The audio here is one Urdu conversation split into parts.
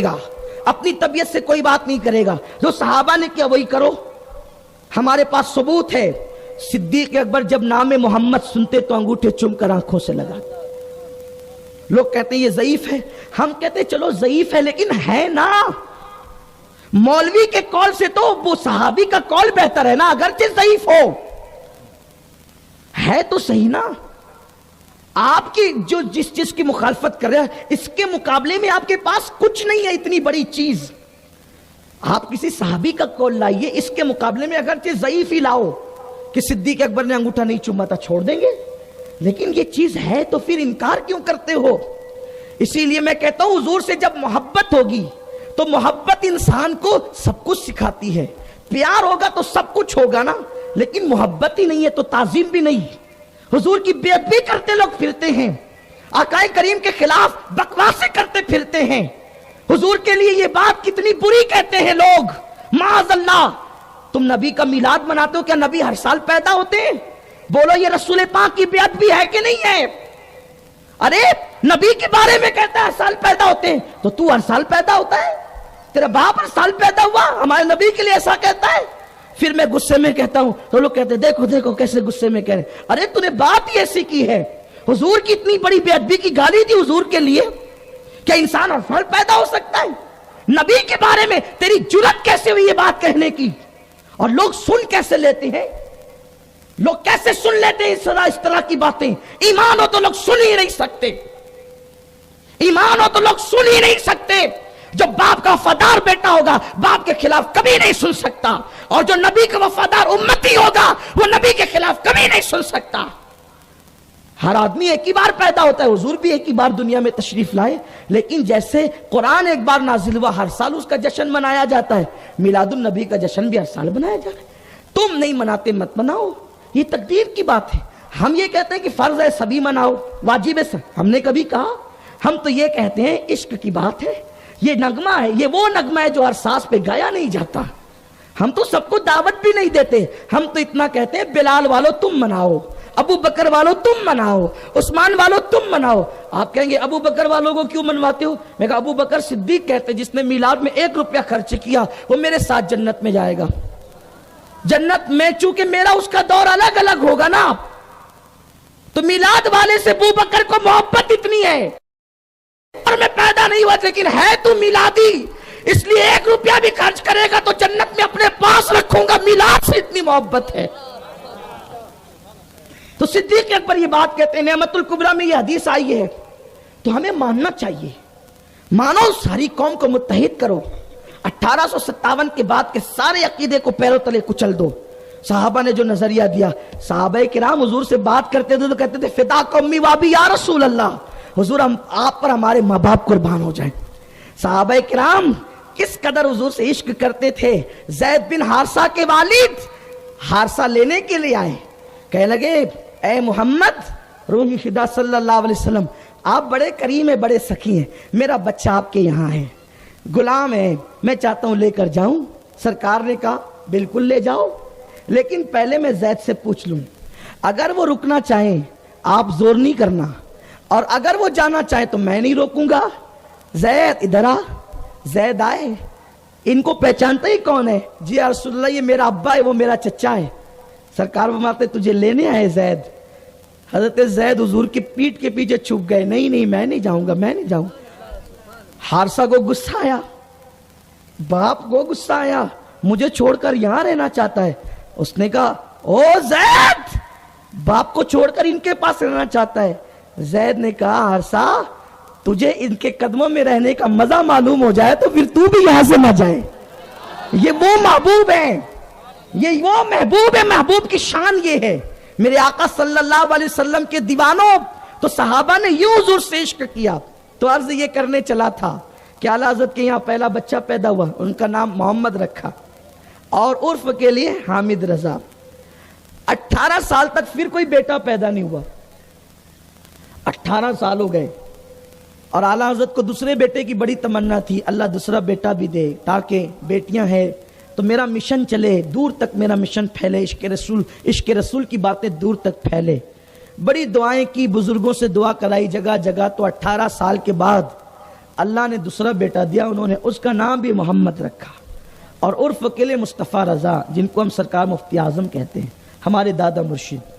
گا, اپنی طبیعت سے کوئی بات نہیں کرے گا. جو صحابہ نے کیا وہی کرو. ہمارے پاس ثبوت ہے, صدیق اکبر جب نام محمد سنتے تو انگوٹھے چوم کر آنکھوں سے لگاتے. لوگ کہتے ہیں یہ ضعیف ہے, ہم کہتے ہیں چلو ضعیف ہے لیکن ہے نا. مولوی کے قول سے تو وہ صحابی کا قول بہتر ہے نا, اگرچہ ضعیف ہو, ہے تو صحیح نا. آپ کی جو جس چیز کی مخالفت کر رہے ہیں اس کے مقابلے میں آپ کے پاس کچھ نہیں ہے اتنی بڑی چیز. آپ کسی صحابی کا قول لائیے, اس کے مقابلے میں اگرچہ ضعیف ہی لاؤ کہ صدیق اکبر نے انگوٹھا نہیں چوما تھا, چھوڑ دیں گے. لیکن یہ چیز ہے تو پھر انکار کیوں کرتے ہو؟ اسی لیے میں کہتا ہوں حضور سے جب محبت ہوگی تو محبت انسان کو سب کچھ سکھاتی ہے. پیار ہوگا تو سب کچھ ہوگا نا, لیکن محبت ہی نہیں ہے تو تعظیم بھی نہیں. حضور کی بے ادبی کرتے لوگ پھرتے ہیں, آقا کریم کے خلاف بکواسیں کرتے پھرتے ہیں. حضور کے لیے یہ بات کتنی بری کہتے ہیں لوگ, معاذ اللہ. تم نبی کا میلاد مناتے ہو, کیا نبی ہر سال پیدا ہوتے ہیں؟ بولو یہ رسول پاک کی بے ادبی ہے کہ نہیں ہے؟ ارے نبی کے بارے میں کہتا ہے ہر سال پیدا ہوتے ہیں, تو تو ہر سال پیدا ہوتا ہے؟ تیرا باپ ہر سال پیدا ہوا, ہمارے نبی کے لیے ایسا کہتا ہے؟ پھر میں غصے میں کہتا ہوں تو لوگ کہتے ہیں دیکھو دیکھو کیسے غصے میں کہہ رہے. ارے تو نے بات ہی ایسی کی ہے. حضور کی اتنی بڑی بے ادبی کی گالی دی حضور کے لیے. کیا انسان ہر سال پیدا ہو سکتا ہے؟ نبی کے بارے میں تیری جرات کیسے ہوئی یہ بات کہنے کی؟ اور لوگ سن کیسے لیتے ہیں؟ لوگ کیسے سن لیتے ہیں اس طرح کی باتیں؟ ایمان ہو تو لوگ سن ہی نہیں سکتے, ایمان ہو تو لوگ سن ہی نہیں سکتے. جو باپ کا وفادار بیٹا ہوگا باپ کے خلاف کبھی نہیں سن سکتا, اور جو نبی کا وفادار امتی ہوگا وہ نبی کے خلاف کبھی نہیں سن سکتا. ہر آدمی ایک ہی بار پیدا ہوتا ہے, حضور بھی ایک ہی بار دنیا میں تشریف لائے, لیکن جیسے قرآن ایک بار نازل ہوا ہر سال اس کا جشن منایا جاتا ہے, میلاد النبی کا جشن بھی ہر سال منایا جا رہا ہے. تم نہیں مناتے مت مناؤ, یہ تقدیر کی بات ہے. ہم یہ کہتے ہیں کہ فرض ہے سبھی مناؤ, واجب ہے, ہم نے کبھی کہا؟ ہم تو یہ کہتے ہیں عشق کی بات ہے, یہ نغمہ ہے, یہ وہ نغمہ ہے جو ہر ساز پہ گایا نہیں جاتا. ہم تو سب کو دعوت بھی نہیں دیتے, ہم تو اتنا کہتے ہیں بلال والو تم مناؤ, ابو بکر والو تم مناؤ, عثمان والو تم مناؤ. آپ کہیں گے ابو بکر والوں کو کیوں منواتے ہو؟ میں کہا ابو بکر صدیق کہتے جس نے میلاد میں 1 روپیہ خرچ کیا وہ میرے ساتھ جنت میں جائے گا. جنت میں چونکہ میرا اس کا دور الگ الگ ہوگا نا, تو میلاد والے سے ابو بکر کو محبت اتنی ہے. اور میں پیدا نہیں ہوا لیکن ہے تو میلادی, اس لیے 1 روپیہ بھی خرچ کرے گا تو جنت میں اپنے پاس رکھوں گا, میلاد سے اتنی محبت ہے. تو صدیق اکبر یہ بات کہتے ہیں, نعمت الکبریٰ میں یہ حدیث آئی ہے, تو ہمیں ماننا چاہیے. مانو, ساری قوم کو متحد کرو. 1857 کے بعد کے سارے عقیدے کو پیروں تلے کچل دو. صحابہ نے جو نظریہ دیا, صحابہ کرام حضور سے بات کرتے تھے تو کہتے تھے فدا قومی وابی یا رسول اللہ, حضور ہم آپ پر ہمارے ماں باپ قربان ہو جائیں. صحابہ کرام کس قدر حضور سے عشق کرتے تھے. زید بن حارثہ کے والد حارثہ لینے کے لیے آئے, کہنے لگے اے محمد روحی خدا صلی اللہ علیہ وسلم, آپ بڑے کریم ہیں, بڑے سخی ہیں, میرا بچہ آپ کے یہاں ہے, غلام ہے, میں چاہتا ہوں لے کر جاؤں. سرکار نے کہا بالکل لے جاؤ, لیکن پہلے میں زید سے پوچھ لوں, اگر وہ رکنا چاہیں آپ زور نہیں کرنا, اور اگر وہ جانا چاہیں تو میں نہیں روکوں گا. زید ادھر آ. زید آئے, ان کو پہچانتا ہی کون ہے؟ جی یا رسول اللہ یہ میرا ابا ہے, وہ میرا چچا ہے. سرکار فرماتے تجھے لینے آئے زید. حضرت زید حضور کی پیٹھ کے پیچھے چھپ گئے, نہیں نہیں میں نہیں جاؤں گا, میں نہیں جاؤں. حارثہ کو غصہ آیا, باپ کو غصہ آیا, مجھے چھوڑ کر یہاں رہنا چاہتا ہے. اس نے کہا او زید, باپ کو چھوڑ کر ان کے پاس رہنا چاہتا ہے. زید نے کہا حارثہ تجھے ان کے قدموں میں رہنے کا مزہ معلوم ہو جائے تو پھر تو بھی یہاں سے نہ جائے. یہ وہ محبوب ہے, یہ وہ محبوب ہے, محبوب کی شان یہ ہے. میرے آقا صلی اللہ علیہ وسلم کے دیوانوں, تو صحابہ نے یوں حضور سے عشق کیا. تو عرض یہ کرنے چلا تھا کہ اعلیٰ حضرت کے یہاں پہلا بچہ پیدا ہوا, ان کا نام محمد رکھا, اور عرف کے لیے حامد رضا. 18 سال تک پھر کوئی بیٹا پیدا نہیں ہوا. 18 سال ہو گئے, اور اعلیٰ حضرت کو دوسرے بیٹے کی بڑی تمنا تھی, اللہ دوسرا بیٹا بھی دے تاکہ بیٹیاں ہیں تو میرا مشن چلے, دور تک میرا مشن پھیلے, عشق رسول کی باتیں دور تک پھیلے. بڑی دعائیں کی, بزرگوں سے دعا کرائی جگہ جگہ. تو 18 سال کے بعد اللہ نے دوسرا بیٹا دیا, انہوں نے اس کا نام بھی محمد رکھا, اور عرف کے لیے مصطفیٰ رضا, جن کو ہم سرکار مفتی اعظم کہتے ہیں, ہمارے دادا مرشد,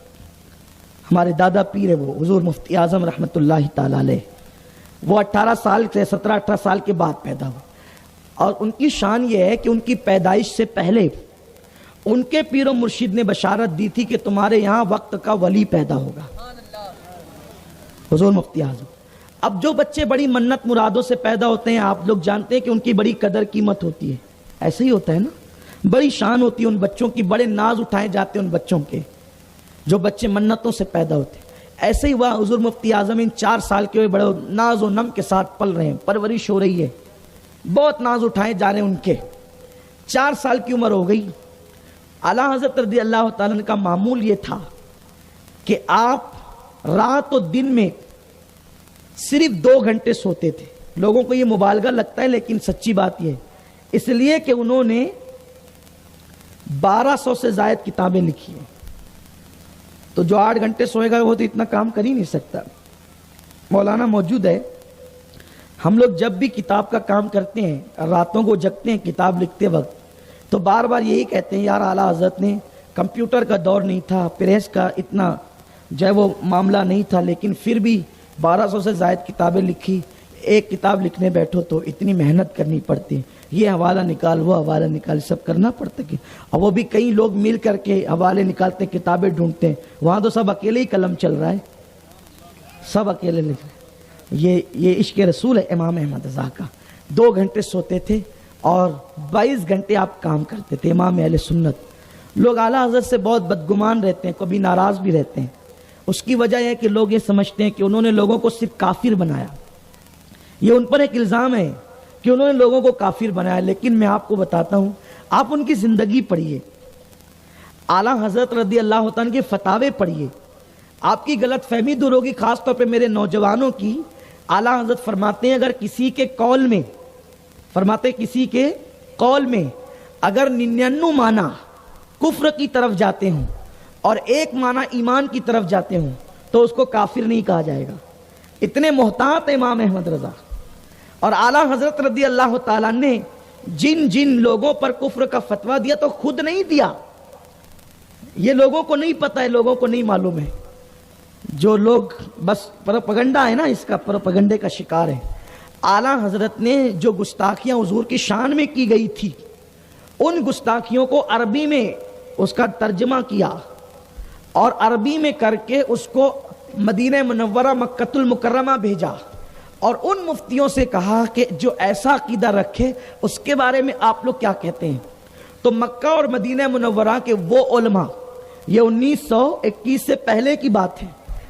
ہمارے دادا پیر ہے وہ حضور مفتی اعظم رحمۃ اللہ تعالی علیہ. وہ 18 سال سے 17-18 سال کے بعد پیدا ہوا, اور ان کی شان یہ ہے کہ ان کی پیدائش سے پہلے ان کے پیر و مرشد نے بشارت دی تھی کہ تمہارے یہاں وقت کا ولی پیدا ہوگا, حضور مفتی اعظم. اب جو بچے بڑی منت مرادوں سے پیدا ہوتے ہیں, آپ لوگ جانتے ہیں کہ ان کی بڑی قدر قیمت ہوتی ہے, ایسے ہی ہوتا ہے نا, بڑی شان ہوتی ہے ان بچوں کی, بڑے ناز اٹھائے جاتے ہیں ان بچوں کے, جو بچے منتوں سے پیدا ہوتے ہیں. ایسے ہی ہوا حضور مفتی اعظم ان 4 سال کے ہوئے بڑے ناز و نم کے ساتھ پل رہے ہیں, پرورش ہو رہی ہے, بہت ناز اٹھائے جا رہے ہیں ان کے. 4 سال کی عمر ہو گئی. اعلیٰ حضرت رضی اللہ تعالیٰ کا معمول یہ تھا کہ آپ رات و دن میں صرف 2 گھنٹے سوتے تھے. لوگوں کو یہ مبالغہ لگتا ہے لیکن سچی بات یہ ہے, اس لیے کہ انہوں نے 1200 سے زائد کتابیں لکھی ہیں. تو جو 8 گھنٹے سوئے گا وہ تو اتنا کام کر ہی نہیں سکتا. مولانا موجود ہے, ہم لوگ جب بھی کتاب کا کام کرتے ہیں, راتوں کو جگتے ہیں کتاب لکھتے وقت, تو بار بار یہی کہتے ہیں یار اعلیٰ حضرت نے, کمپیوٹر کا دور نہیں تھا, پریس کا اتنا جو ہے وہ معاملہ نہیں تھا, لیکن پھر بھی 1200 سے زائد کتابیں لکھی. ایک کتاب لکھنے بیٹھو تو اتنی محنت کرنی پڑتی, یہ حوالہ نکال وہ حوالہ نکال, سب کرنا پڑتا ہے. اور وہ بھی کئی لوگ مل کر کے حوالے نکالتے ہیں, کتابیں ڈھونڈتے ہیں. وہاں تو سب اکیلے ہی قلم چل رہا ہے, سب اکیلے لکھ رہے ہیں. یہ عشق رسول ہے امام احمد رضا کا. 2 گھنٹے سوتے تھے اور 22 گھنٹے آپ کام کرتے تھے. امام اہل سنت. لوگ اعلیٰ حضرت سے بہت بدگمان رہتے ہیں, کبھی ناراض بھی رہتے ہیں. اس کی وجہ یہ ہے کہ لوگ یہ سمجھتے ہیں کہ انہوں نے لوگوں کو صرف کافر بنایا. یہ ان پر ایک الزام ہے کہ انہوں نے لوگوں کو کافر بنایا. لیکن میں آپ کو بتاتا ہوں, آپ ان کی زندگی پڑھیے, اعلیٰ حضرت رضی اللہ تعالیٰ کے فتاوے پڑھیے, آپ کی غلط فہمی دور ہوگی, خاص طور پہ میرے نوجوانوں کی. اعلیٰ حضرت فرماتے ہیں اگر کسی کے قول میں, فرماتے کسی کے قول میں اگر 99 معنی کفر کی طرف جاتے ہوں اور 1 معنی ایمان کی طرف جاتے ہوں تو اس کو کافر نہیں کہا جائے گا. اتنے محتاط امام احمد رضا. اور اعلیٰ حضرت رضی اللہ تعالیٰ نے جن جن لوگوں پر کفر کا فتویٰ دیا تو خود نہیں دیا, یہ لوگوں کو نہیں پتا ہے, لوگوں کو نہیں معلوم ہے. جو لوگ بس پروپیگنڈا ہے نا, اس کا پروپیگنڈے کا شکار ہے. اعلیٰ حضرت نے جو گستاخیاں حضور کی شان میں کی گئی تھی, ان گستاخیوں کو عربی میں اس کا ترجمہ کیا اور عربی میں کر کے اس کو مدینہ منورہ مکۃ المکرمہ بھیجا, اور ان مفتیوں سے کہا کہ جو ایسا عقیدہ رکھے اس کے بارے میں آپ لوگ کیا کہتے ہیں. تو مکہ اور مدینہ منورہ کے وہ علماء, یہ 1921 سے پہلے کی بات ہے,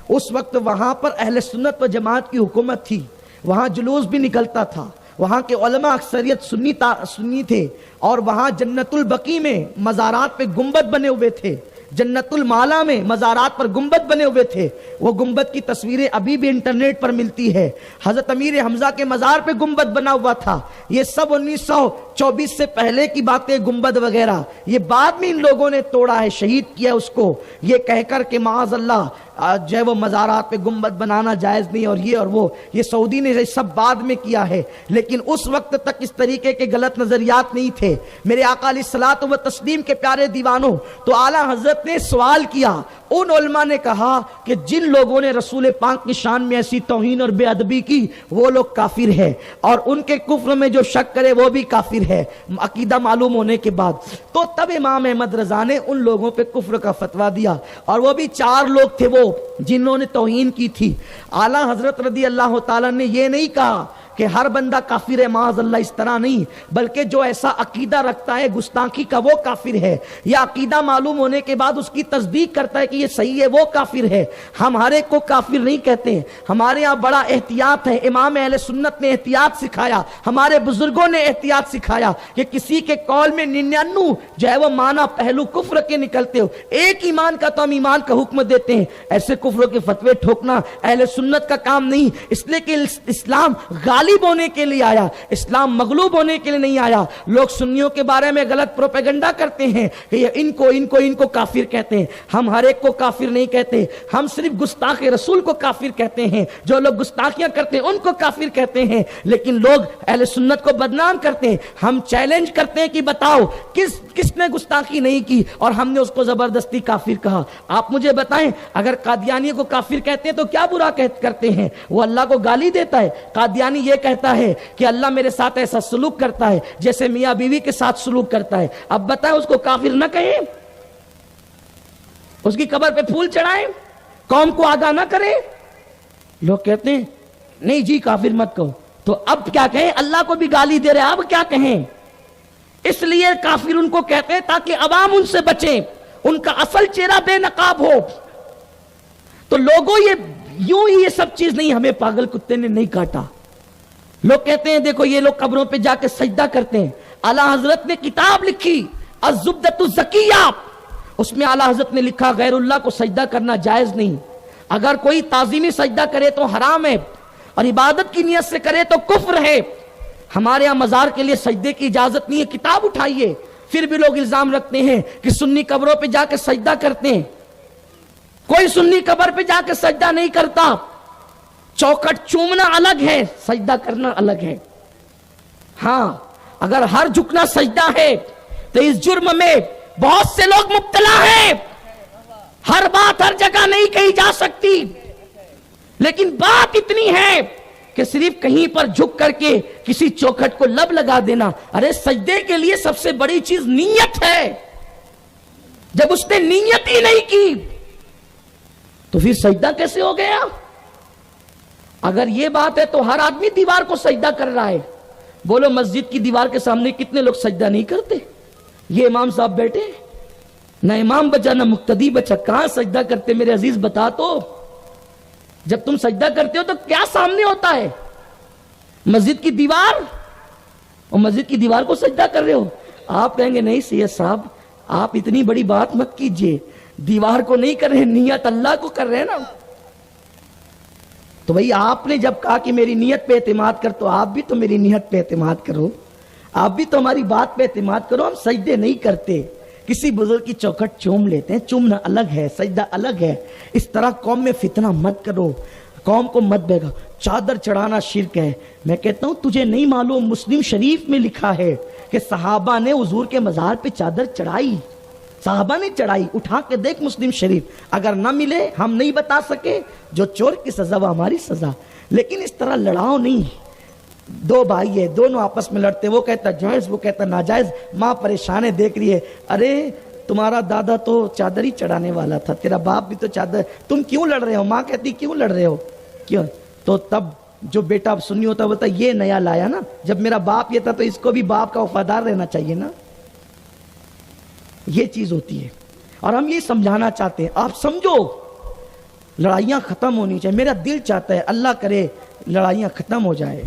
اس وقت وہاں پر اہل سنت و جماعت کی حکومت تھی, وہاں جلوس بھی نکلتا تھا, وہاں کے علماء اکثریت سنی تھے, اور وہاں جنت البقیع میں مزارات پہ گنبد بنے ہوئے تھے, جنت المالا میں مزارات پر گنبد بنے ہوئے تھے. وہ گنبد کی تصویریں ابھی بھی انٹرنیٹ پر ملتی ہے. حضرت امیر حمزہ کے مزار پہ گنبد بنا ہوا تھا. یہ سب 1924 سے پہلے کی باتیں, گنبد وغیرہ. یہ بعد میں ان لوگوں نے توڑا ہے, شہید کیا اس کو, یہ کہہ کر کہ معاذ اللہ جو ہے وہ مزارات پہ گنبد بنانا جائز نہیں, اور یہ اور وہ, یہ سعودی نے یہ سب بعد میں کیا ہے. لیکن اس وقت تک اس طریقے کے غلط نظریات نہیں تھے. میرے آقا علیہ الصلوۃ و تسلیم کے پیارے دیوانوں, تو اعلیٰ حضرت نے سوال کیا. ان علماء نے کہا کہ جن لوگوں نے رسول پاک کی شان میں ایسی توہین اور بے ادبی کی وہ لوگ کافر ہے, اور ان کے کفر میں جو شک کرے وہ بھی کافر ہے, عقیدہ معلوم ہونے کے بعد. تو تب امام احمد رضا نے ان لوگوں پہ کفر کا فتویٰ دیا, اور وہ بھی 4 لوگ تھے وہ جنہوں نے توہین کی تھی. اعلیٰ حضرت رضی اللہ تعالیٰ نے یہ نہیں کہا کہ ہر بندہ کافر ہے, معاذ اللہ, اس طرح نہیں, بلکہ جو ایسا عقیدہ رکھتا ہے گستاخی کا وہ کافر ہے, یا عقیدہ معلوم ہونے کے بعد اس کی تصدیق کرتا ہے کہ یہ صحیح ہے وہ کافر ہے. ہم ہر ایک کو کافر نہیں کہتے ہیں, ہمارے یہاں بڑا احتیاط ہے. امام اہل سنت نے احتیاط سکھایا, ہمارے بزرگوں نے احتیاط سکھایا کہ کسی کے قول میں 99 جو ہے وہ معنی پہلو کفر کے نکلتے ہو, ایک ایمان کا تو ہم ایمان کا حکم دیتے ہیں. ایسے کفر کے فتوے ٹھوکنا اہل سنت کا کام نہیں, اس لیے کہ اسلام غالب غالب ہونے کے لیے آیا، اسلام مغلوب ہونے کے لیے نہیں آیا۔ لوگ سنیوں کے بارے میں غلط پروپیگنڈا کرتے ہیں کہ یہ ان کو کافر کہتے ہیں۔ ہم ہر ایک کو کافر نہیں کہتے، ہم صرف گستاخ رسول کو کافر کہتے ہیں۔ جو لوگ گستاخیاں کرتے ہیں ان کو کافر کہتے ہیں، لیکن لوگ اہل سنت کو بدنام کرتے ہیں۔ ہم چیلنج کرتے ہیں کہ بتاؤ کس نے گستاخی نہیں کی اور ہم نے اس کو زبردستی کافر کہا؟ آپ مجھے بتائیں، اگر قادیانی کو کافر کہتے ہیں تو کیا برا کرتے ہیں؟ وہ اللہ کو گالی دیتا ہے۔ قادیانی یہ کہتا ہے کہ اللہ میرے ساتھ ایسا سلوک کرتا ہے جیسے میاں بیوی کے ساتھ سلوک کرتا ہے۔ اب بتائیں، اس کو کافر نہ کہیں؟ اس کی قبر پہ پھول چڑھائیں؟ قوم کو آگاہ نہ کریں؟ لوگ کہتے ہیں نہیں جی کافر مت کہو، تو اب کیا کہیں؟ اللہ کو بھی گالی دے رہے، اب کیا کہیں؟ اس لیے کافر ان کو کہتے ہیں تاکہ عوام ان سے بچیں، ان کا اصل چہرہ بے نقاب ہو۔ تو لوگوں یوں ہی یہ سب چیز نہیں، ہمیں پاگل کتے نے نہیں کاٹا۔ لوگ کہتے ہیں دیکھو یہ لوگ قبروں پہ جا کے سجدہ کرتے ہیں۔ اعلیٰ حضرت نے کتاب لکھی الزبدۃ الزکیہ، اس میں اعلیٰ حضرت نے لکھا غیر اللہ کو سجدہ کرنا جائز نہیں۔ اگر کوئی تعظیمی سجدہ کرے تو حرام ہے، اور عبادت کی نیت سے کرے تو کفر ہے۔ ہمارے ہاں مزار کے لیے سجدے کی اجازت نہیں ہے، کتاب اٹھائیے۔ پھر بھی لوگ الزام رکھتے ہیں کہ سنی قبروں پہ جا کے سجدہ کرتے ہیں۔ کوئی سنی قبر پہ جا کے سجدہ نہیں کرتا۔ چوکھٹ چومنا الگ ہے، سجدہ کرنا الگ ہے۔ ہاں، اگر ہر جھکنا سجدہ ہے تو اس جرم میں بہت سے لوگ مبتلا ہیں۔ ہر بات ہر جگہ نہیں کہی جا سکتی، لیکن بات اتنی ہے کہ صرف کہیں پر جھک کر کے کسی چوکھٹ کو لب لگا دینا۔ ارے سجدے کے لیے سب سے بڑی چیز نیت ہے۔ جب اس نے نیت ہی نہیں کی تو پھر سجدہ کیسے ہو گیا؟ اگر یہ بات ہے تو ہر آدمی دیوار کو سجدہ کر رہا ہے۔ بولو مسجد کی دیوار کے سامنے کتنے لوگ سجدہ نہیں کرتے؟ یہ امام صاحب بیٹھے، نہ امام بچا نہ مقتدی بچا، کہاں سجدہ کرتے میرے عزیز؟ بتا تو، جب تم سجدہ کرتے ہو تو کیا سامنے ہوتا ہے؟ مسجد کی دیوار، اور مسجد کی دیوار کو سجدہ کر رہے ہو۔ آپ کہیں گے نہیں سید صاحب آپ اتنی بڑی بات مت کیجئے، دیوار کو نہیں کر رہے، نیت اللہ کو کر رہے ہیں نا۔ تو بھئی آپ نے جب کہا کہ میری نیت پہ اعتماد کر، تو آپ بھی تو میری نیت پہ اعتماد کرو، آپ بھی تو ہماری بات پہ اعتماد کرو۔ ہم سجدے نہیں کرتے، کسی بزرگ کی چوکھٹ چوم لیتے ہیں، چومنا الگ ہے، سجدہ الگ ہے۔ اس طرح قوم میں فتنہ مت کرو، قوم کو مت بھیگا۔ چادر چڑھانا شرک ہے۔ میں کہتا ہوں تجھے نہیں معلوم، مسلم شریف میں لکھا ہے کہ صحابہ نے حضور کے مزار پہ چادر چڑھائی، صحابہ نے چڑھائی۔ اٹھا کے دیکھ مسلم شریف، اگر نہ ملے ہم نہیں بتا سکے، جو چور کی سزا وہ ہماری سزا۔ لیکن اس طرح لڑاؤ نہیں۔ دو بھائی ہے، دونوں آپس میں لڑتے، وہ کہتا جائز وہ کہتا ناجائز، ماں پریشان ہے دیکھ رہی ہے، ارے تمہارا دادا تو چادر ہی چڑھانے والا تھا، تیرا باپ بھی تو چادر، تم کیوں لڑ رہے ہو؟ ماں کہتی کیوں لڑ رہے ہو؟ کیوں؟ تو تب جو بیٹا سنی ہوتا بولتا یہ نیا لایا نا، جب میرا باپ یہ تھا تو اس کو بھی باپ کا وفادار رہنا چاہیے نا۔ یہ چیز ہوتی ہے، اور ہم یہ سمجھانا چاہتے ہیں آپ سمجھو، لڑائیاں ختم ہونی چاہیے۔ میرا دل چاہتا ہے اللہ کرے لڑائیاں ختم ہو جائے۔